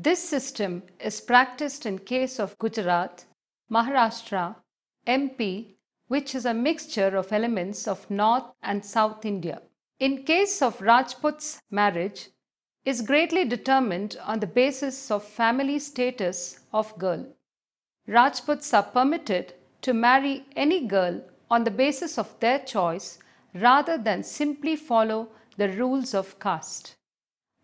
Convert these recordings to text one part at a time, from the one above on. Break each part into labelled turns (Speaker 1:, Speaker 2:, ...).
Speaker 1: This system is practiced in case of Gujarat, Maharashtra, MP, which is a mixture of elements of North and South India. In case of Rajput's, marriage is greatly determined on the basis of family status of girl. Rajputs are permitted to marry any girl on the basis of their choice rather than simply follow the rules of caste.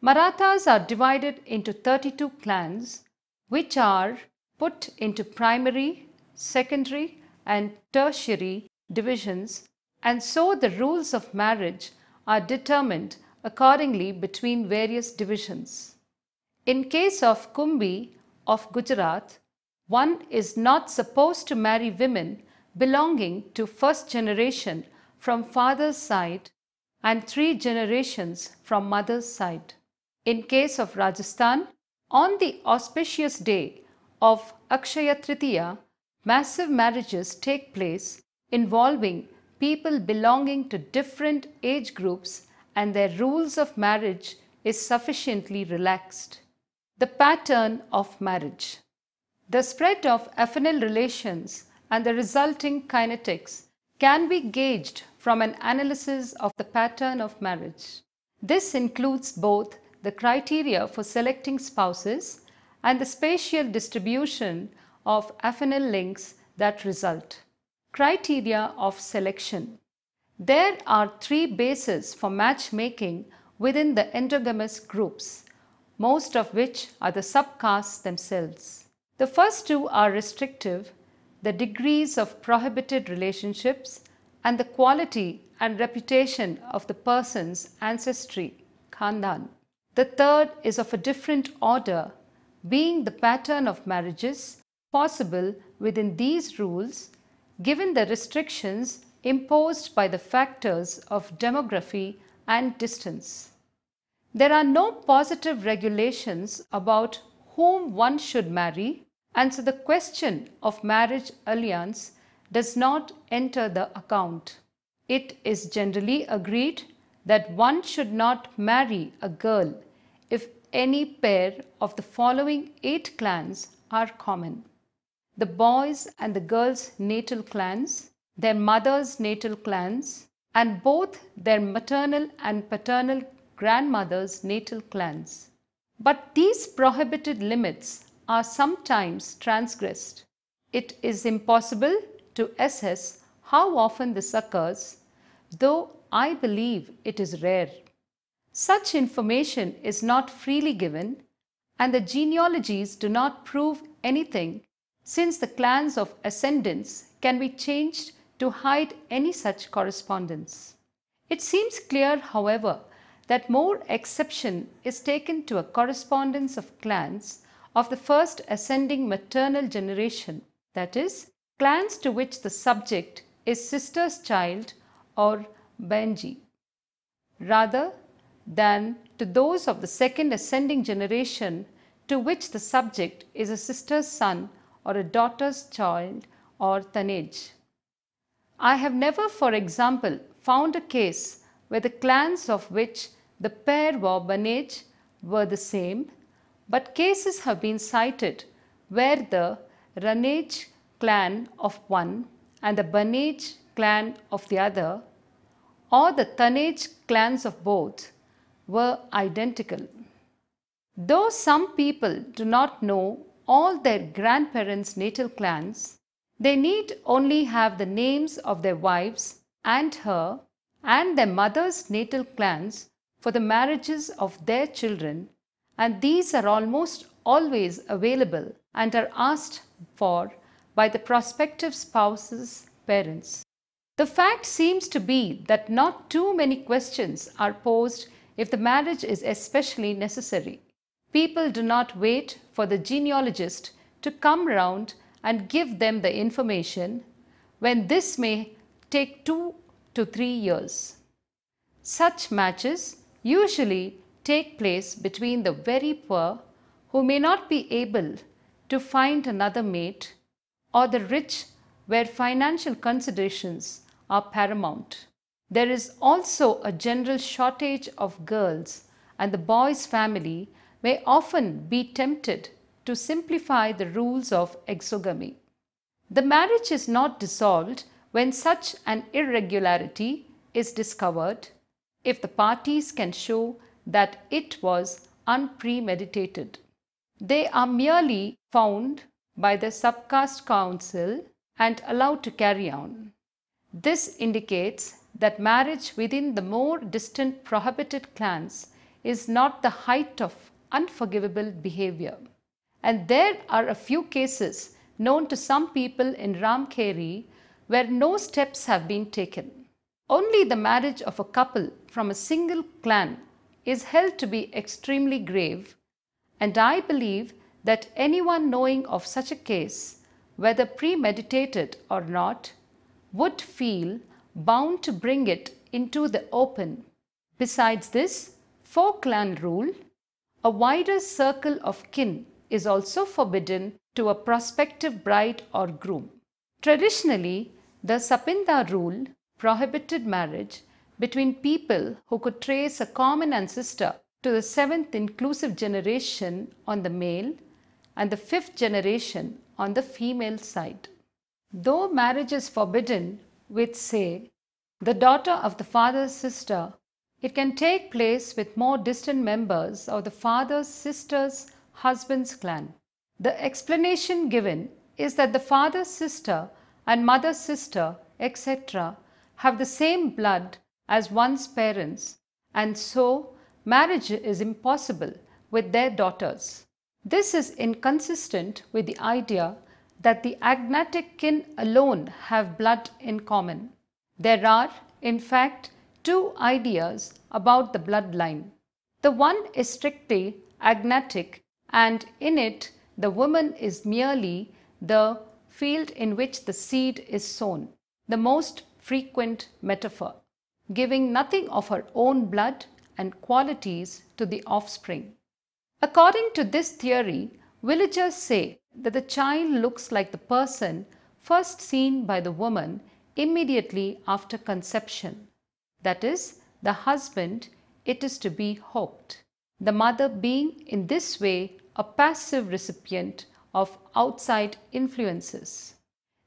Speaker 1: Marathas are divided into 32 clans, which are put into primary, secondary, and tertiary divisions, and so the rules of marriage are determined accordingly between various divisions. In case of Kumbi of Gujarat, one is not supposed to marry women belonging to first generation from father's side and 3 generations from mother's side. In case of Rajasthan, on the auspicious day of Akshaya Tritiya, massive marriages take place involving people belonging to different age groups, and their rules of marriage is sufficiently relaxed. The pattern of marriage. The spread of affinal relations and the resulting kinetics can be gauged from an analysis of the pattern of marriage. This includes both the criteria for selecting spouses and the spatial distribution of affinal links that result. Criteria of selection. There are 3 bases for matchmaking within the endogamous groups, most of which are the subcastes themselves. The first 2 are restrictive, the degrees of prohibited relationships, and the quality and reputation of the person's ancestry, Khandan. The third is of a different order, being the pattern of marriages possible within these rules, given the restrictions imposed by the factors of demography and distance. There are no positive regulations about whom one should marry, and so the question of marriage alliance does not enter the account. It is generally agreed that one should not marry a girl if any pair of the following 8 clans are common: the boys and the girls' natal clans, their mothers' natal clans, and both their maternal and paternal grandmothers' natal clans. But these prohibited limits are sometimes transgressed. It is impossible to assess how often this occurs, though I believe it is rare. Such information is not freely given, and the genealogies do not prove anything, since the clans of ascendants can be changed to hide any such correspondence. It seems clear, however, that more exception is taken to a correspondence of clans of the first ascending maternal generation, that is, clans to which the subject is sister's child or Benji, rather than to those of the second ascending generation to which the subject is a sister's son or a daughter's child or Tanej. I have never, for example, found a case where the clans of which the pair were Banej were the same, but cases have been cited where the Ranej clan of one and the Banej clan of the other, or the Tanej clans of both, were identical. Though some people do not know all their grandparents' natal clans, they need only have the names of their wives and her and their mother's natal clans for the marriages of their children, and these are almost always available and are asked for by the prospective spouse's parents. The fact seems to be that not too many questions are posed if the marriage is especially necessary. People do not wait for the genealogist to come round and give them the information, when this may take 2 to 3 years. Such matches usually take place between the very poor, who may not be able to find another mate, or the rich, where financial considerations are paramount. There is also a general shortage of girls, and the boy's family may often be tempted to simplify the rules of exogamy. The marriage is not dissolved when such an irregularity is discovered if the parties can show that it was unpremeditated. They are merely found by the subcaste council and allowed to carry on. This indicates that marriage within the more distant prohibited clans is not the height of unforgivable behavior. And there are a few cases known to some people in Ramkheri where no steps have been taken. Only the marriage of a couple from a single clan is held to be extremely grave, and I believe that anyone knowing of such a case, whether premeditated or not, would feel bound to bring it into the open. Besides this 4-clan rule, a wider circle of kin is also forbidden to a prospective bride or groom. Traditionally, the Sapinda rule prohibited marriage between people who could trace a common ancestor to the 7th inclusive generation on the male and the 5th generation on the female side. Though marriage is forbidden with, say, the daughter of the father's sister, it can take place with more distant members of the father's sister's husband's clan. The explanation given is that the father's sister and mother's sister, etc., have the same blood as one's parents, and so marriage is impossible with their daughters. This is inconsistent with the idea that the agnatic kin alone have blood in common. There are, in fact, 2 ideas about the bloodline. The one is strictly agnatic, and in it the woman is merely the field in which the seed is sown, the most frequent metaphor, giving nothing of her own blood and qualities to the offspring. According to this theory, villagers say that the child looks like the person first seen by the woman immediately after conception. That is, the husband, it is to be hoped. The mother being in this way a passive recipient of outside influences.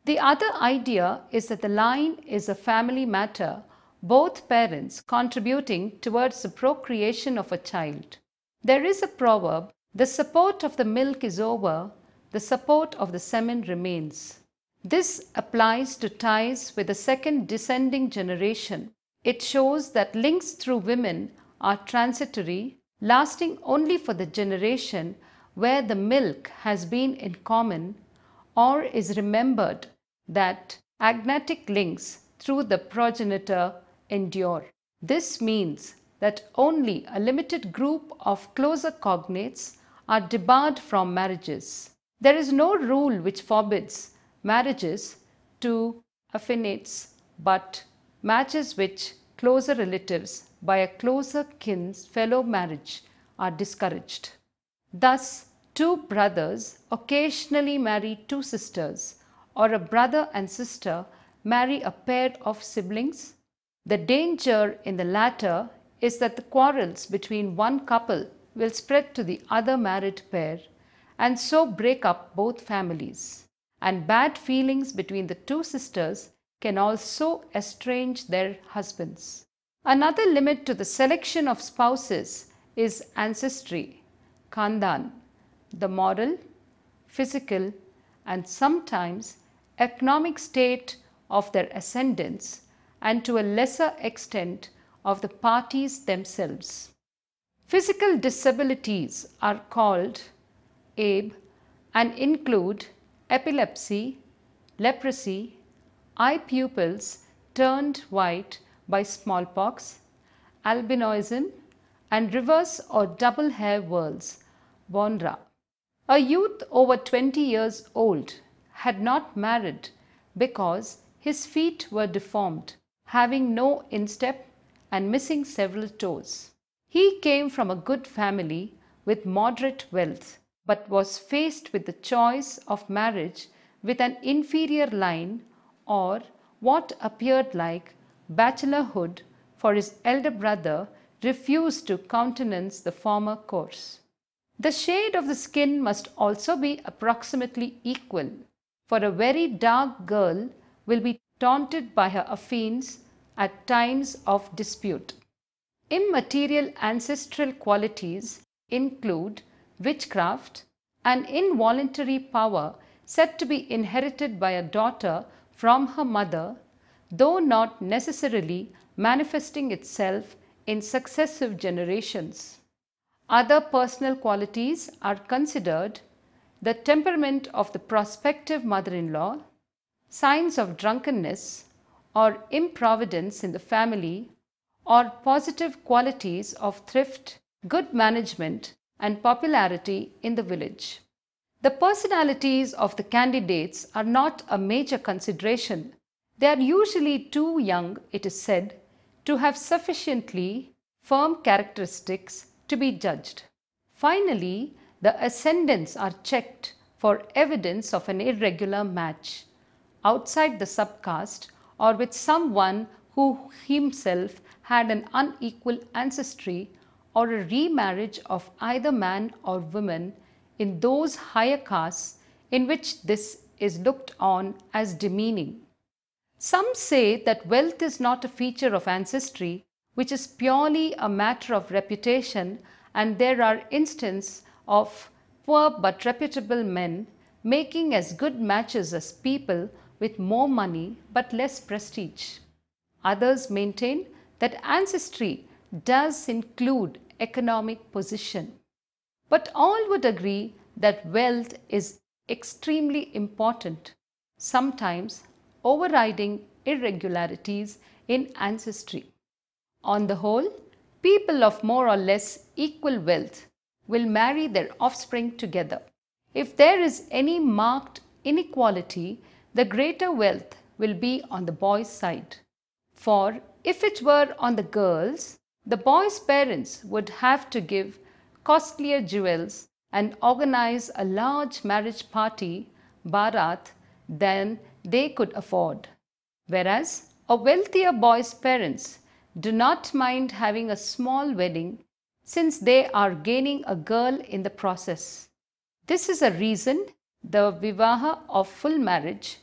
Speaker 1: The other idea is that the line is a family matter, both parents contributing towards the procreation of a child. There is a proverb, the support of the milk is over, the support of the semen remains. This applies to ties with the second descending generation. It shows that links through women are transitory, lasting only for the generation where the milk has been in common, or is remembered that agnatic links through the progenitor endure. This means that only a limited group of closer cognates are debarred from marriages. There is no rule which forbids marriages to affinites, but matches which closer relatives by a closer kin's fellow marriage are discouraged. Thus, 2 brothers occasionally marry 2 sisters, or a brother and sister marry a pair of siblings. The danger in the latter is that the quarrels between one couple will spread to the other married pair and so break up both families. And bad feelings between the 2 sisters can also estrange their husbands. Another limit to the selection of spouses is ancestry, khandan, the moral, physical, and sometimes economic state of their ascendants, and to a lesser extent of the parties themselves. Physical disabilities are called ABE and include epilepsy, leprosy, eye pupils turned white by smallpox, albinism, and reverse or double hair whorls, Bonra. A youth over 20 years old had not married because his feet were deformed, having no instep and missing several toes. He came from a good family with moderate wealth, but was faced with the choice of marriage with an inferior line or what appeared like bachelorhood, for his elder brother refused to countenance the former course. The shade of the skin must also be approximately equal, for a very dark girl will be taunted by her affines at times of dispute. Immaterial ancestral qualities include witchcraft, an involuntary power said to be inherited by a daughter from her mother, though not necessarily manifesting itself in successive generations. Other personal qualities are considered the temperament of the prospective mother-in-law, signs of drunkenness or improvidence in the family, or positive qualities of thrift, good management, and popularity in the village. The personalities of the candidates are not a major consideration. They are usually too young, it is said, to have sufficiently firm characteristics to be judged. Finally, the ascendants are checked for evidence of an irregular match outside the subcaste or with someone who himself had an unequal ancestry, or a remarriage of either man or woman in those higher castes in which this is looked on as demeaning. Some say that wealth is not a feature of ancestry, which is purely a matter of reputation, and there are instances of poor but reputable men making as good matches as people with more money but less prestige. Others maintain that ancestry does include economic position. But all would agree that wealth is extremely important, sometimes overriding irregularities in ancestry. On the whole, people of more or less equal wealth will marry their offspring together. If there is any marked inequality, the greater wealth will be on the boy's side. For if it were on the girls, the boy's parents would have to give costlier jewels and organize a large marriage party, barat, than they could afford. Whereas a wealthier boy's parents do not mind having a small wedding, since they are gaining a girl in the process. This is a reason the vivaha of full marriage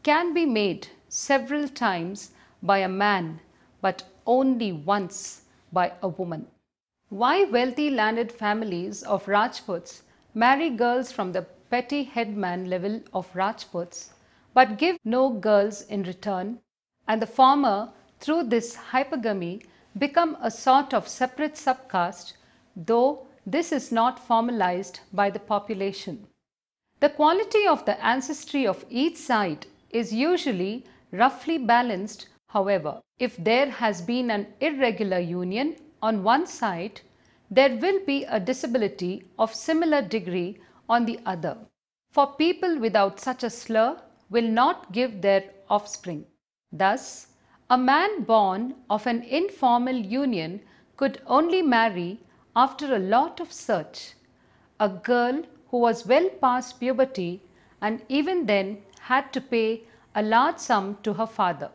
Speaker 1: can be made several times by a man, but only once by a woman. Why wealthy landed families of Rajputs marry girls from the petty headman level of Rajputs, but give no girls in return, and the former, through this hypergamy, become a sort of separate subcaste, though this is not formalized by the population. The quality of the ancestry of each side is usually roughly balanced. However, if there has been an irregular union on one side, there will be a disability of similar degree on the other. For people without such a slur will not give their offspring. Thus, a man born of an informal union could only marry after a lot of search. A girl who was well past puberty and even then had to pay a large sum to her father.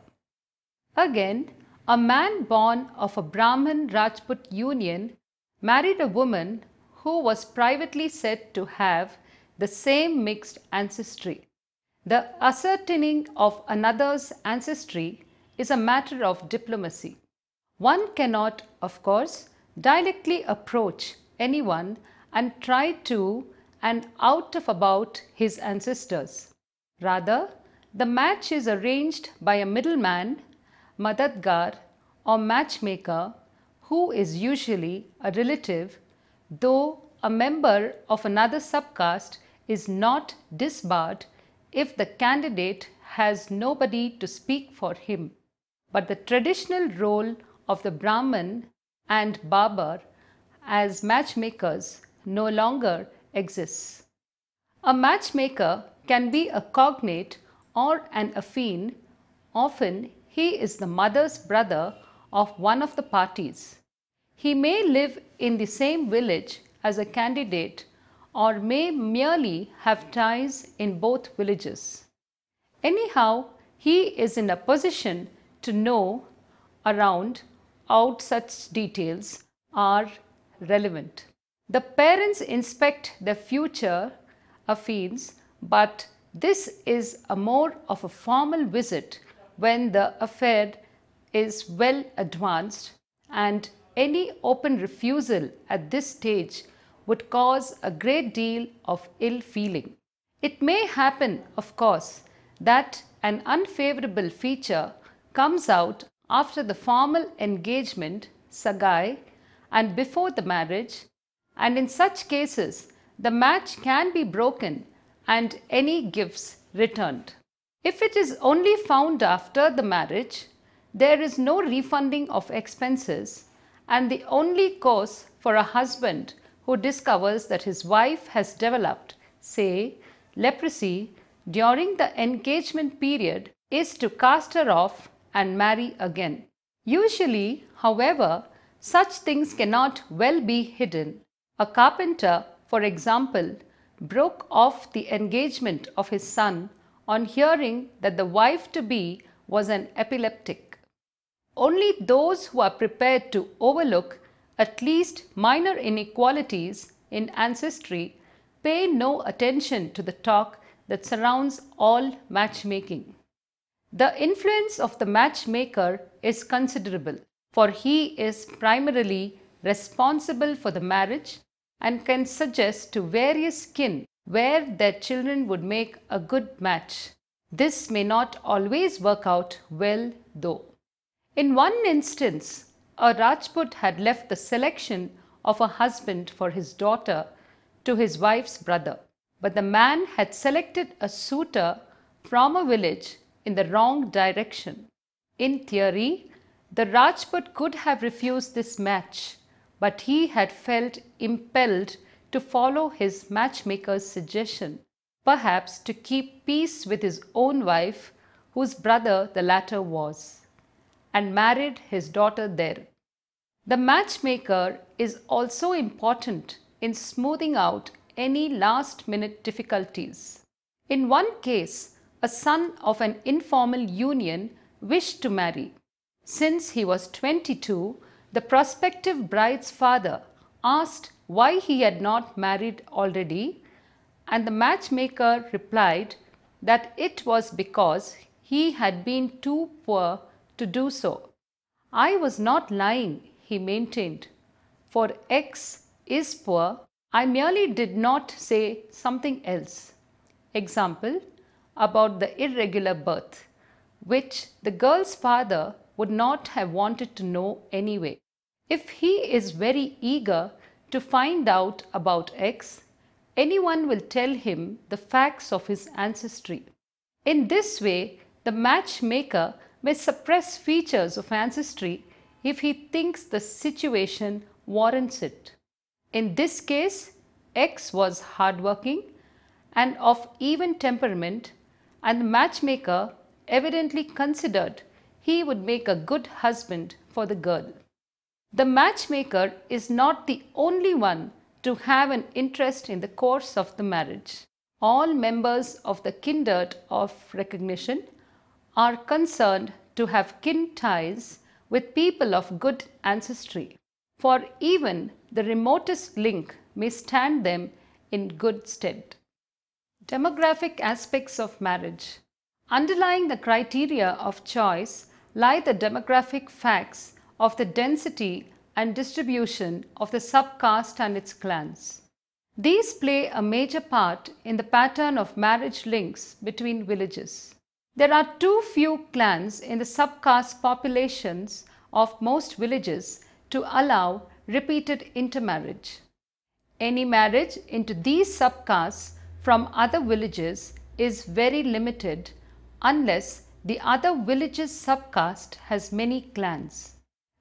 Speaker 1: Again, a man born of a Brahmin Rajput union married a woman who was privately said to have the same mixed ancestry. The ascertaining of another's ancestry is a matter of diplomacy. One cannot, of course, directly approach anyone and try to and out of about his ancestors. Rather, the match is arranged by a middleman, madadgar, or matchmaker, who is usually a relative, though a member of another subcaste is not disbarred if the candidate has nobody to speak for him. But the traditional role of the Brahmin and Barbar as matchmakers no longer exists. A matchmaker can be a cognate or an affine. Often he is the mother's brother of one of the parties. He may live in the same village as a candidate or may merely have ties in both villages. Anyhow, he is in a position to know out such details are relevant. The parents inspect their future affians, but this is a more of a formal visit when the affair is well advanced, and any open refusal at this stage would cause a great deal of ill feeling. It may happen, of course, that an unfavorable feature comes out after the formal engagement, sagai, and before the marriage, and in such cases the match can be broken and any gifts returned. If it is only found after the marriage, there is no refunding of expenses, and the only course for a husband who discovers that his wife has developed, say, leprosy during the engagement period is to cast her off and marry again. Usually, however, such things cannot well be hidden. A carpenter, for example, broke off the engagement of his son on hearing that the wife-to-be was an epileptic. Only those who are prepared to overlook at least minor inequalities in ancestry pay no attention to the talk that surrounds all matchmaking. The influence of the matchmaker is considerable, for he is primarily responsible for the marriage and can suggest to various kin where their children would make a good match. This may not always work out well though. In one instance, a Rajput had left the selection of a husband for his daughter to his wife's brother, but the man had selected a suitor from a village in the wrong direction. In theory, the Rajput could have refused this match, but he had felt impelled to follow his matchmaker's suggestion, perhaps to keep peace with his own wife, whose brother the latter was, and married his daughter there. The matchmaker is also important in smoothing out any last-minute difficulties. In one case, a son of an informal union wished to marry. Since he was 22, the prospective bride's father asked why he had not married already, and the matchmaker replied that it was because he had been too poor to do so. I was not lying, he maintained, for X is poor. I merely did not say something else. Example, about the irregular birth, which the girl's father would not have wanted to know anyway. If he is very eager to find out about X, anyone will tell him the facts of his ancestry. In this way, the matchmaker may suppress features of ancestry if he thinks the situation warrants it. In this case, X was hardworking and of even temperament, and the matchmaker evidently considered he would make a good husband for the girl. The matchmaker is not the only one to have an interest in the course of the marriage. All members of the kindred of recognition are concerned to have kin ties with people of good ancestry, for even the remotest link may stand them in good stead. Demographic aspects of marriage. Underlying the criteria of choice lie the demographic facts of the density and distribution of the subcaste and its clans. These play a major part in the pattern of marriage links between villages. There are too few clans in the subcaste populations of most villages to allow repeated intermarriage. Any marriage into these subcastes from other villages is very limited unless the other village's subcaste has many clans.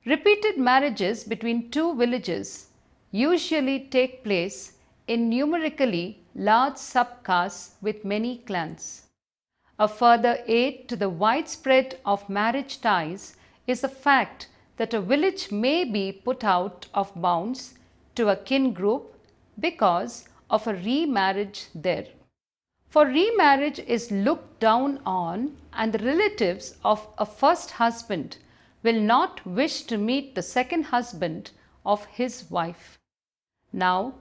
Speaker 1: Repeated marriages between two villages usually take place in numerically large subcastes with many clans. A further aid to the widespread of marriage ties is the fact that a village may be put out of bounds to a kin group because of a remarriage there. For remarriage is looked down on, and the relatives of a first husband will not wish to meet the second husband of his wife. Now,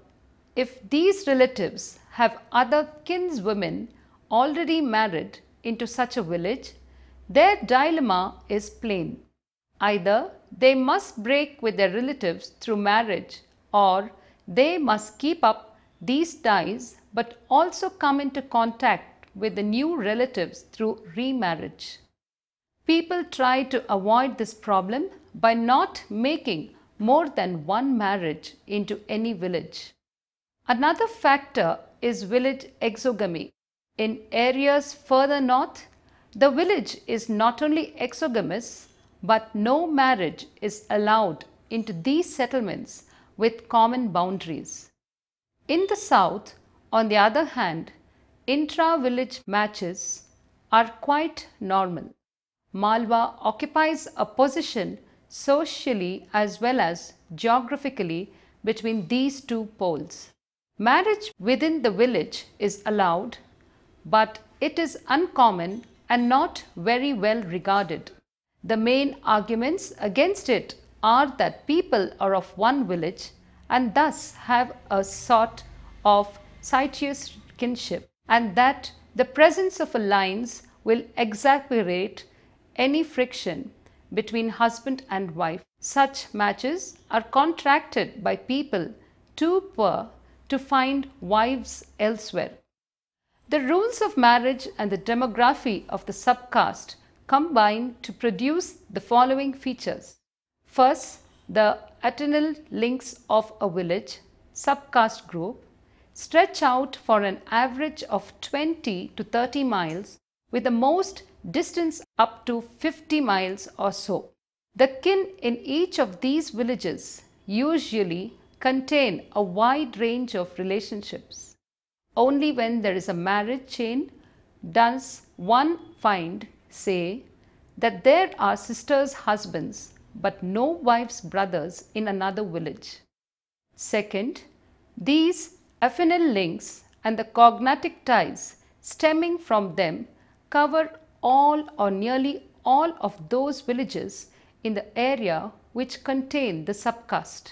Speaker 1: if these relatives have other kinswomen already married into such a village, their dilemma is plain. Either they must break with their relatives through marriage, or they must keep up these ties but also come into contact with the new relatives through remarriage. People try to avoid this problem by not making more than one marriage into any village. Another factor is village exogamy. In areas further north, the village is not only exogamous, but no marriage is allowed into these settlements with common boundaries. In the south, on the other hand, intra-village matches are quite normal. Malwa occupies a position socially as well as geographically between these two poles. Marriage within the village is allowed, but it is uncommon and not very well regarded. The main arguments against it are that people are of one village and thus have a sort of sitious kinship, and that the presence of alliance will exacerbate any friction between husband and wife. Such matches are contracted by people too poor to find wives elsewhere. The rules of marriage and the demography of the subcaste combine to produce the following features. First, the atenal links of a village subcaste group stretch out for an average of 20 to 30 miles, with the most distance up to 50 miles or so. The kin in each of these villages usually contain a wide range of relationships. Only when there is a marriage chain does one find, say, that there are sisters' husbands but no wives' brothers in another village. Second, these affinal links and the cognatic ties stemming from them cover all or nearly all of those villages in the area which contain the subcaste.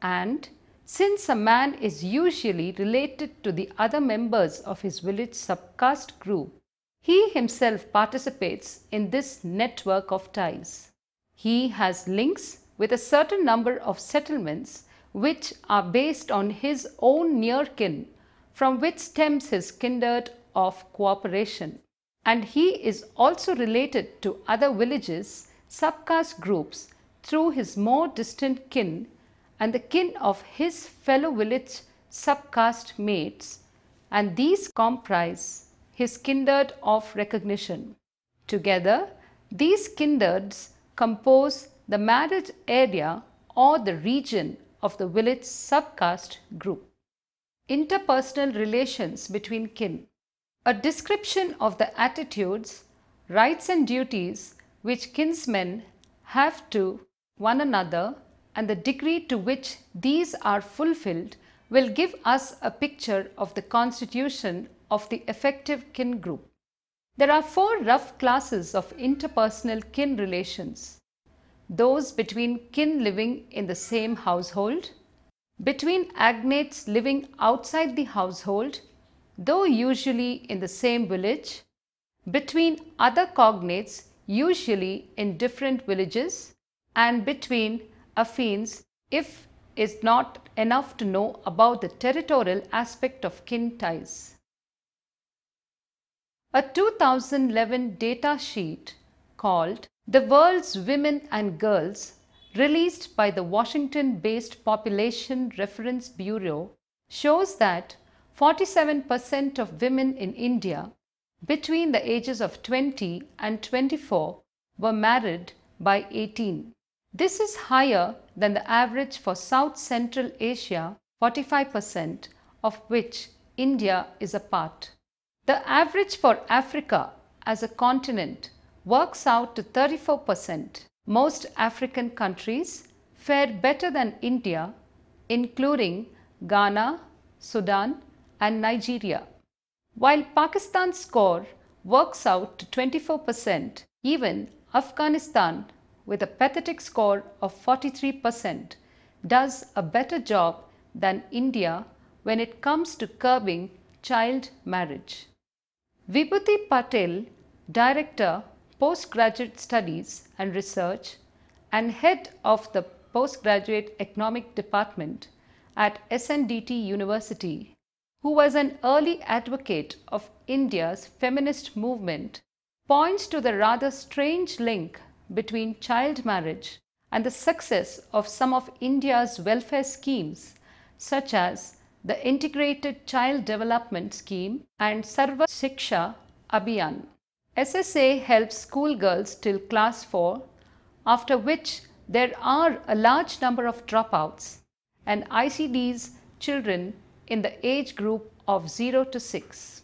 Speaker 1: And since a man is usually related to the other members of his village subcaste group, he himself participates in this network of ties. He has links with a certain number of settlements which are based on his own near kin, from which stems his kindred of cooperation. And he is also related to other villages, subcaste groups through his more distant kin and the kin of his fellow village subcaste mates, and these comprise his kindred of recognition. Together, these kindreds compose the marriage area or the region of the village subcaste group. Interpersonal relations between kin. A description of the attitudes, rights and duties which kinsmen have to one another and the degree to which these are fulfilled will give us a picture of the constitution of the effective kin group. There are four rough classes of interpersonal kin relations: those between kin living in the same household, between agnates living outside the household, though usually in the same village, between other cognates usually in different villages, and between affines if is not enough to know about the territorial aspect of kin ties. A 2011 data sheet called "The World's Women and Girls," released by the Washington-based Population Reference Bureau, shows that 47% of women in India between the ages of 20 and 24 were married by 18. This is higher than the average for South Central Asia, 45%, of which India is a part. The average for Africa as a continent works out to 34%. Most African countries fare better than India, including Ghana, Sudan, and Nigeria. While Pakistan's score works out to 24%, even Afghanistan, with a pathetic score of 43%, does a better job than India when it comes to curbing child marriage. Vibhuti Patel, Director, Postgraduate Studies and Research and Head of the Postgraduate Economic Department at SNDT University, who was an early advocate of India's feminist movement, points to the rather strange link between child marriage and the success of some of India's welfare schemes such as the Integrated Child Development Scheme and Sarva Shiksha Abhiyan. SSA helps schoolgirls till class 4, after which there are a large number of dropouts, and ICDS children in the age group of 0 to 6.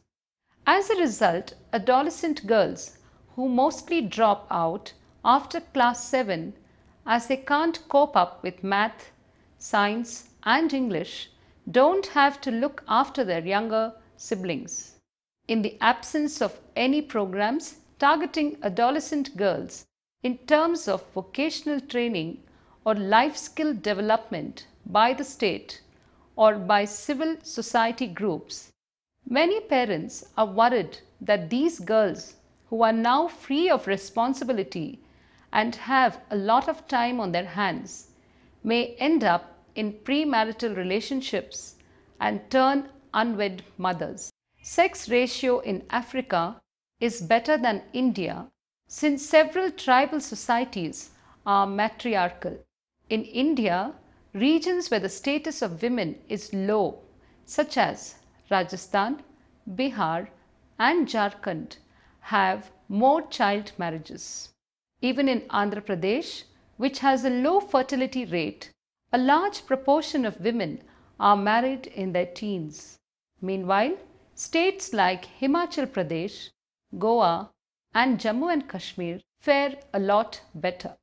Speaker 1: As a result, adolescent girls who mostly drop out after class 7 as they can't cope up with math, science and English don't have to look after their younger siblings. In the absence of any programs targeting adolescent girls in terms of vocational training or life skill development by the state or by civil society groups, many parents are worried that these girls who are now free of responsibility and have a lot of time on their hands may end up in premarital relationships and turn unwed mothers. Sex ratio in Africa is better than India since several tribal societies are matriarchal. In India, regions where the status of women is low, such as Rajasthan, Bihar and Jharkhand, have more child marriages. Even in Andhra Pradesh, which has a low fertility rate, a large proportion of women are married in their teens. Meanwhile, states like Himachal Pradesh, Goa and Jammu and Kashmir fare a lot better.